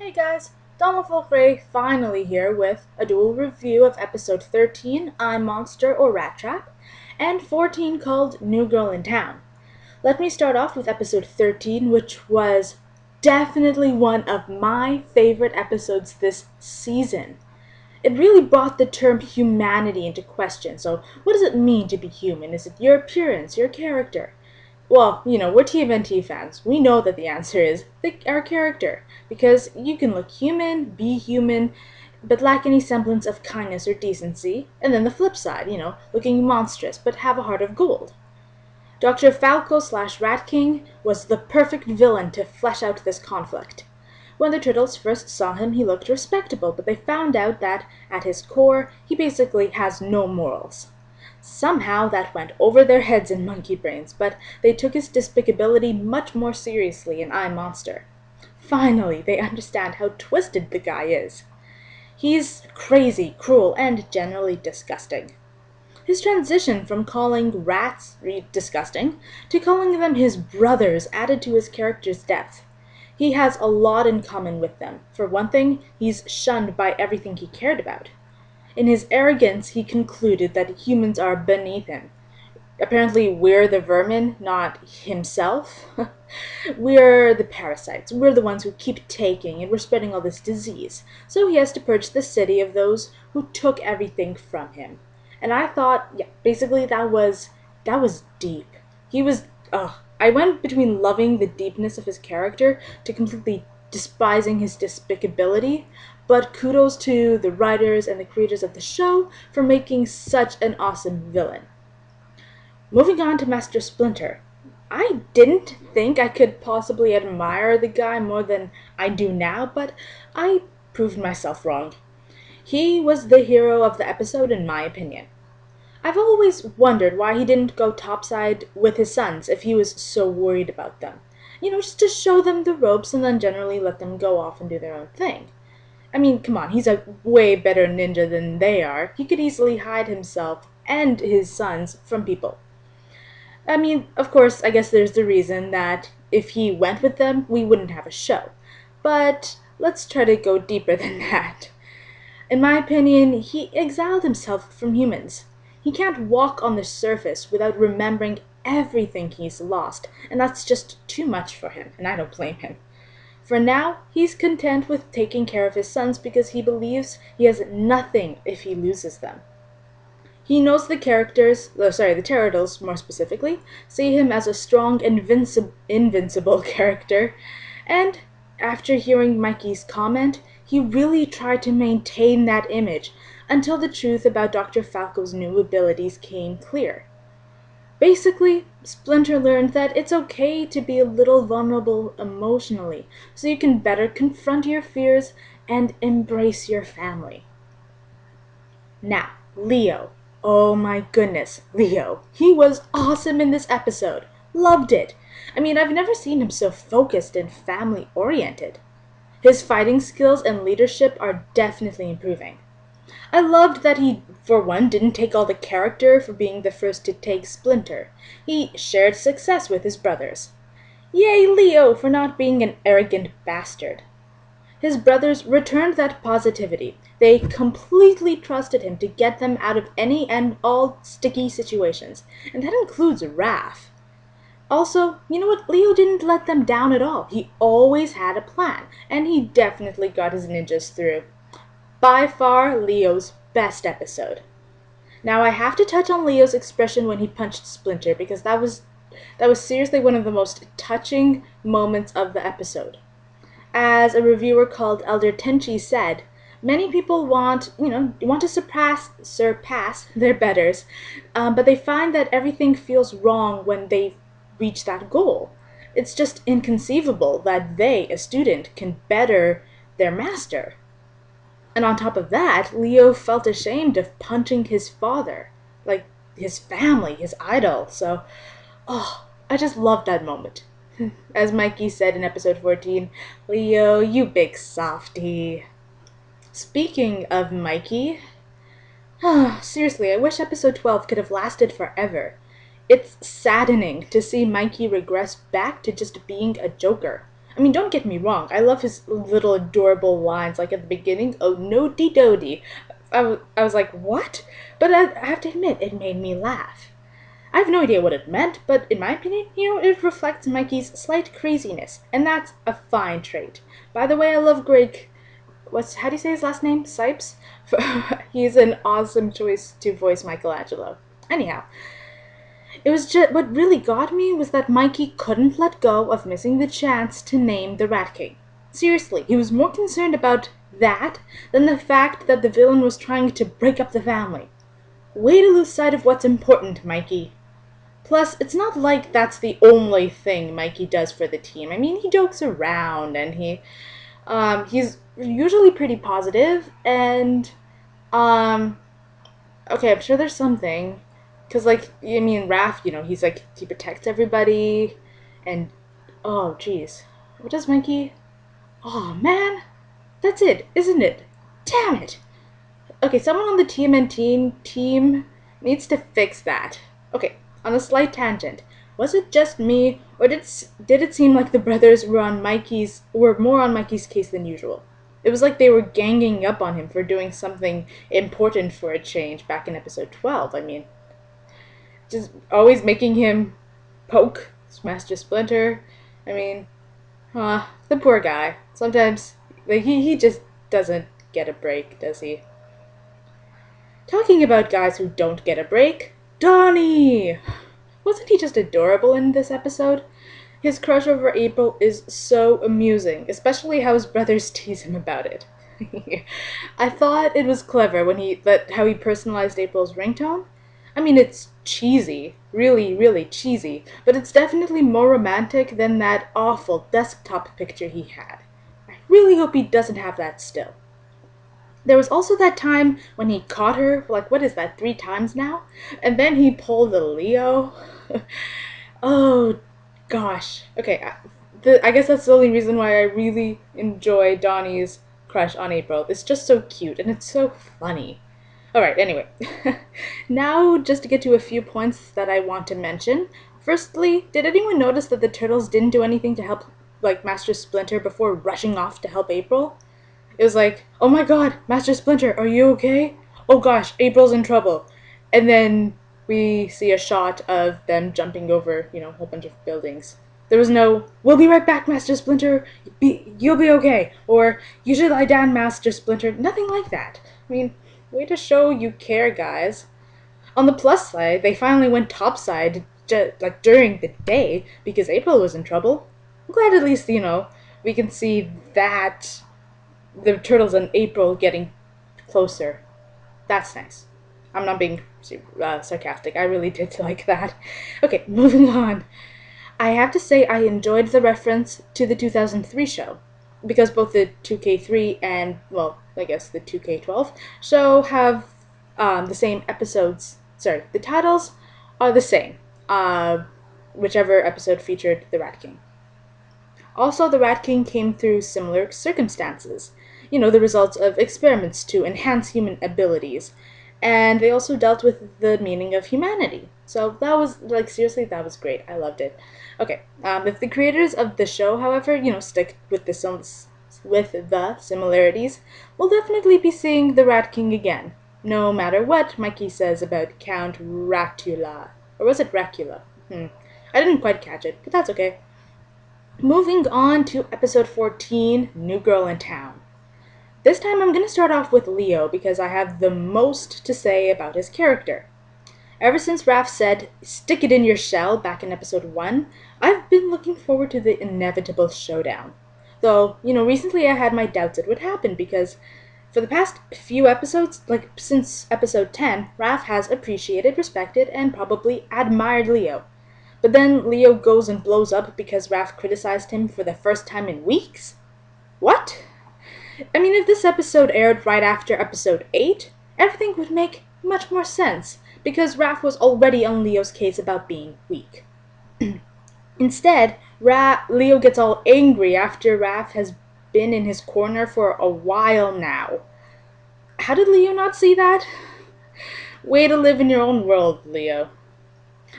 Hey guys, Ray finally here with a dual review of episode 13, I'm Monster or Rat Trap, and 14 called New Girl in Town. Let me start off with episode 13, which was definitely one of my favorite episodes this season. It really brought the term humanity into question. So, what does it mean to be human? Is it your appearance, your character? Well, we're TMNT fans. We know that the answer is our character. Because you can look human, be human, but lack any semblance of kindness or decency. And then the flip side, looking monstrous, but have a heart of gold. Dr. Falco / Rat King was the perfect villain to flesh out this conflict. When the turtles first saw him, he looked respectable, but they found out that, at his core, he basically has no morals. Somehow that went over their heads in monkey brains, but they took his despicability much more seriously in I, Monster. Finally, they understand how twisted the guy is. He's crazy, cruel, and generally disgusting. His transition from calling rats disgusting to calling them his brothers added to his character's depth. He has a lot in common with them. For one thing, he's shunned by everything he cared about. In his arrogance, he concluded that humans are beneath him. Apparently, we're the vermin, not himself. We're the parasites. We're the ones who keep taking, and we're spreading all this disease. So he has to purge the city of those who took everything from him. And I thought, basically that was deep. I went between loving the deepness of his character to completely despising his despicability, but kudos to the writers and the creators of the show for making such an awesome villain. Moving on to Master Splinter. I didn't think I could possibly admire the guy more than I do now, but I proved myself wrong. He was the hero of the episode in my opinion. I've always wondered why he didn't go topside with his sons if he was so worried about them. Just to show them the ropes and then generally let them go off and do their own thing. I mean, come on, he's a way better ninja than they are. He could easily hide himself and his sons from people. I mean, of course, I guess there's the reason that if he went with them, we wouldn't have a show. But let's try to go deeper than that. In my opinion, he exiled himself from humans. He can't walk on the surface without remembering everything he's lost, and that's just too much for him, and I don't blame him. For now, he's content with taking care of his sons because he believes he has nothing if he loses them. He knows the turtles more specifically, see him as a strong, invincible character, and after hearing Mikey's comment, he really tried to maintain that image until the truth about Dr. Falco's new abilities came clear. Basically, Splinter learned that it's okay to be a little vulnerable emotionally, so you can better confront your fears and embrace your family. Now, Leo. Oh my goodness, Leo. He was awesome in this episode. Loved it. I mean, I've never seen him so focused and family-oriented. His fighting skills and leadership are definitely improving. I loved that he, for one, didn't take all the character for being the first to take Splinter. He shared success with his brothers. Yay, Leo, for not being an arrogant bastard. His brothers returned that positivity. They completely trusted him to get them out of any and all sticky situations, and that includes Raph. Also, you know what? Leo didn't let them down at all. He always had a plan, and he definitely got his ninjas through. By far, Leo's best episode. Now, I have to touch on Leo's expression when he punched Splinter, because that was seriously one of the most touching moments of the episode. As a reviewer called Elder Tenchi said, many people want to surpass their betters, but they find that everything feels wrong when they reach that goal. It's just inconceivable that they, a student, can better their master. And on top of that, Leo felt ashamed of punching his father, like his family, his idol. So, I just loved that moment. As Mikey said in episode 14, Leo, you big softy. Speaking of Mikey, seriously, I wish episode 12 could have lasted forever. It's saddening to see Mikey regress back to just being a joker. I mean, don't get me wrong, I love his little adorable lines, like at the beginning, oh no dee dodie. I was like, what? But I have to admit, it made me laugh. I have no idea what it meant, but in my opinion, it reflects Mikey's slight craziness, and that's a fine trait. By the way, I love Greg. How do you say his last name? Sipes? He's an awesome choice to voice Michelangelo. Anyhow, it was just what really got me was that Mikey couldn't let go of missing the chance to name the Rat King. Seriously, he was more concerned about that than the fact that the villain was trying to break up the family. Way to lose sight of what's important, Mikey. Plus, it's not like that's the only thing Mikey does for the team. I mean, he jokes around and he's usually pretty positive and okay, I'm sure there's something. Because, like, I mean, Raph, he protects everybody. And, oh, jeez. What does Mikey? Oh, man. That's it, isn't it? Damn it. Okay, someone on the TMNT team needs to fix that. Okay, on a slight tangent. Was it just me, or did it seem like the brothers were more on Mikey's case than usual? It was like they were ganging up on him for doing something important for a change back in episode 12. I mean, just always making him poke Master Splinter. I mean, the poor guy. Sometimes, like, he just doesn't get a break, does he? Talking about guys who don't get a break, Donnie! Wasn't he just adorable in this episode? His crush over April is so amusing, especially how his brothers tease him about it. I thought it was clever how he personalized April's ringtone. I mean, it's cheesy, really, really cheesy, but it's definitely more romantic than that awful desktop picture he had. I really hope he doesn't have that still. There was also that time when he caught her, like, what is that, 3 times now? And then he pulled the Leo. Oh, gosh. Okay, I guess that's the only reason why I really enjoy Donnie's crush on April. It's just so cute, and it's so funny. Alright, anyway. Now, just to get to a few points that I want to mention. Firstly, did anyone notice that the turtles didn't do anything to help, like, Master Splinter before rushing off to help April? It was like, oh my god, Master Splinter, are you okay? Oh gosh, April's in trouble. And then we see a shot of them jumping over, a whole bunch of buildings. There was no, we'll be right back, Master Splinter, you'll be okay, or you should lie down, Master Splinter. Nothing like that. I mean, way to show you care, guys. On the plus side, they finally went topside, like, during the day, because April was in trouble. I'm glad at least, we can see that the turtles and April getting closer. That's nice. I'm not being sarcastic. I really did like that. Okay, moving on. I have to say I enjoyed the reference to the 2003 show, because both the 2K3 and, well, I guess the 2K12 show have the same episodes. Sorry, the titles are the same, whichever episode featured the Rat King. Also, the Rat King came through similar circumstances. The results of experiments to enhance human abilities. And they also dealt with the meaning of humanity. So that was, like, seriously, that was great. I loved it. Okay, if the creators of the show, however, stick with the similarities, we'll definitely be seeing the Rat King again. No matter what Mikey says about Count Ratula. Or was it Dracula? I didn't quite catch it, but that's okay. Moving on to episode 14, New Girl in Town. This time I'm going to start off with Leo because I have the most to say about his character. Ever since Raph said, "Stick it in your shell" back in episode 1, I've been looking forward to the inevitable showdown. Though, recently I had my doubts it would happen because for the past few episodes, like since episode 10, Raph has appreciated, respected, and probably admired Leo. But then Leo goes and blows up because Raph criticized him for the first time in weeks? What? I mean, if this episode aired right after episode 8, everything would make much more sense, because Raph was already on Leo's case about being weak. Instead, Leo gets all angry after Raph has been in his corner for a while now. How did Leo not see that? Way to live in your own world, Leo.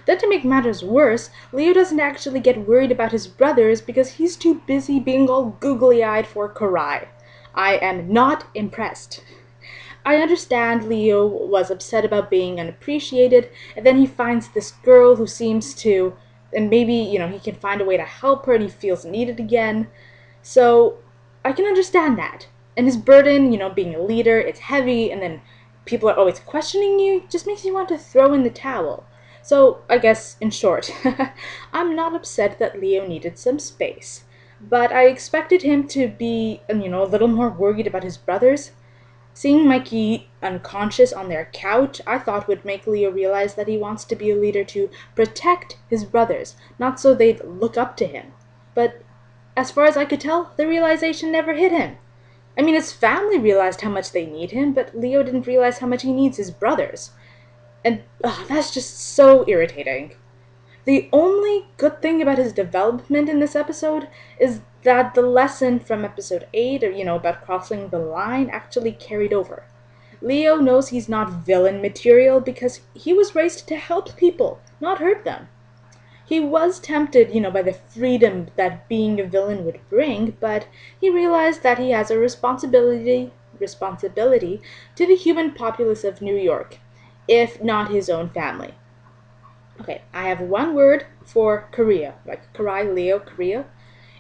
Then to make matters worse, Leo doesn't actually get worried about his brothers because he's too busy being all googly-eyed for Karai. I am not impressed. I understand Leo was upset about being unappreciated, and then he finds this girl who seems to, and maybe, he can find a way to help her and he feels needed again. So I can understand that. And his burden, being a leader, it's heavy, and then people are always questioning you, just makes you want to throw in the towel. So I guess, in short, I'm not upset that Leo needed some space. But I expected him to be, a little more worried about his brothers. Seeing Mikey unconscious on their couch, I thought would make Leo realize that he wants to be a leader to protect his brothers, not so they'd look up to him. But as far as I could tell, the realization never hit him. I mean, his family realized how much they need him, but Leo didn't realize how much he needs his brothers. And that's just so irritating. The only good thing about his development in this episode is that the lesson from episode 8, about crossing the line, actually carried over. Leo knows he's not villain material because he was raised to help people, not hurt them. He was tempted, by the freedom that being a villain would bring, but he realized that he has a responsibility to the human populace of New York, if not his own family. Okay, I have one word for Korea, like Karai, Leo, Korea.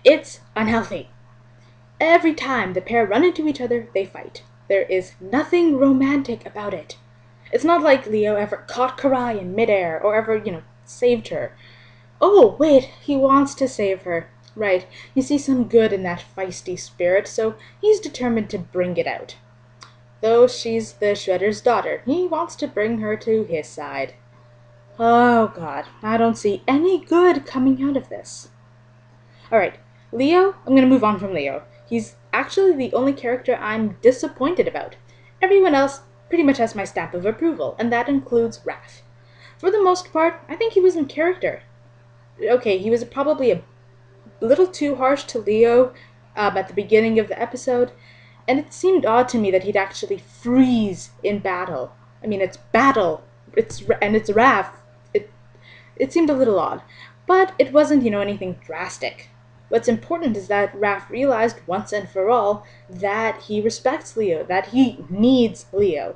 It's unhealthy. Every time the pair run into each other, they fight. There is nothing romantic about it. It's not like Leo ever caught Karai in midair or ever, saved her. Oh, wait, he wants to save her. Right, he sees some good in that feisty spirit, so he's determined to bring it out. Though she's the Shredder's daughter, he wants to bring her to his side. Oh god, I don't see any good coming out of this. Alright, Leo, I'm gonna move on from Leo. He's actually the only character I'm disappointed about. Everyone else pretty much has my stamp of approval, and that includes Raph. For the most part, I think he was in character. Okay, he was probably a little too harsh to Leo at the beginning of the episode, and it seemed odd to me that he'd actually freeze in battle. I mean, it's battle, it's Raph. It seemed a little odd, but it wasn't, anything drastic. What's important is that Raph realized once and for all that he respects Leo, that he needs Leo.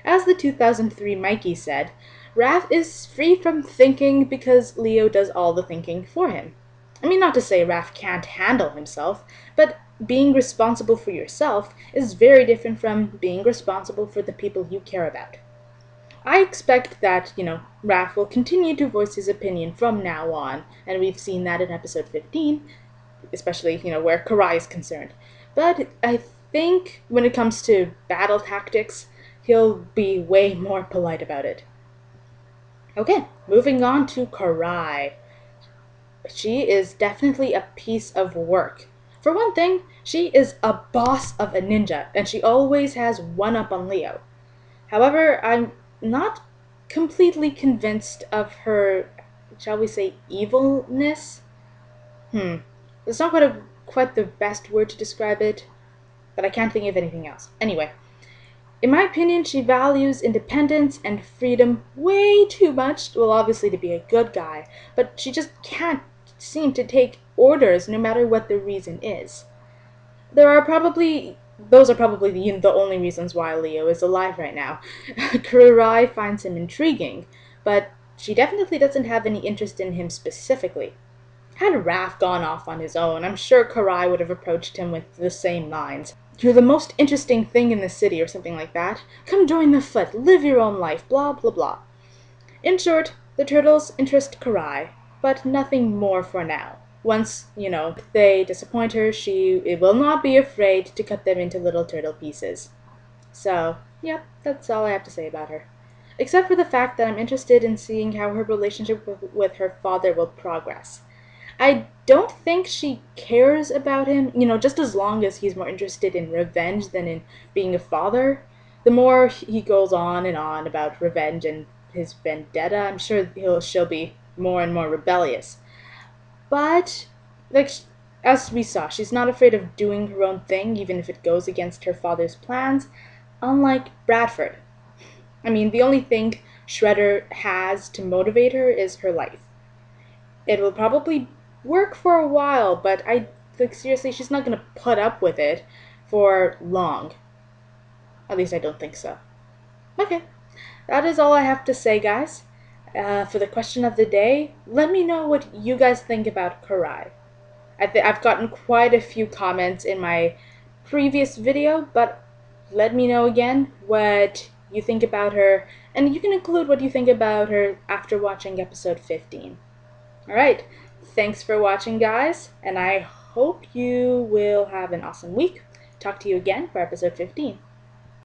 As the 2003 Mikey said, Raph is free from thinking because Leo does all the thinking for him. I mean, not to say Raph can't handle himself, but being responsible for yourself is very different from being responsible for the people you care about. I expect that, Raph will continue to voice his opinion from now on, and we've seen that in episode 15, especially, where Karai is concerned. But I think when it comes to battle tactics, he'll be way more polite about it. Okay, moving on to Karai. She is definitely a piece of work. For one thing, she is a boss of a ninja, and she always has one up on Leo. However, I'm not completely convinced of her, shall we say, evilness? It's not quite the best word to describe it, but I can't think of anything else. Anyway, in my opinion, she values independence and freedom way too much, well, obviously to be a good guy, but she just can't seem to take orders no matter what the reason is. Those are probably the only reasons why Leo is alive right now. Karai finds him intriguing, but she definitely doesn't have any interest in him specifically. Had Raph gone off on his own, I'm sure Karai would have approached him with the same lines. You're the most interesting thing in the city, or something like that. Come join the foot, live your own life, blah blah blah. In short, the turtles interest Karai, but nothing more for now. Once, if they disappoint her, she will not be afraid to cut them into little turtle pieces. So, yep, that's all I have to say about her. Except for the fact that I'm interested in seeing how her relationship with her father will progress. I don't think she cares about him, just as long as he's more interested in revenge than in being a father. The more he goes on and on about revenge and his vendetta, I'm sure she'll be more and more rebellious. But, as we saw, she's not afraid of doing her own thing, even if it goes against her father's plans, unlike Bradford. I mean, the only thing Shredder has to motivate her is her life. It will probably work for a while, but I think seriously she's not going to put up with it for long. At least I don't think so. Okay, that is all I have to say, guys. For the question of the day, let me know what you guys think about Karai. I've gotten quite a few comments in my previous video, but let me know again what you think about her, and you can include what you think about her after watching episode 15. Alright, thanks for watching, guys, and I hope you will have an awesome week. Talk to you again for episode 15.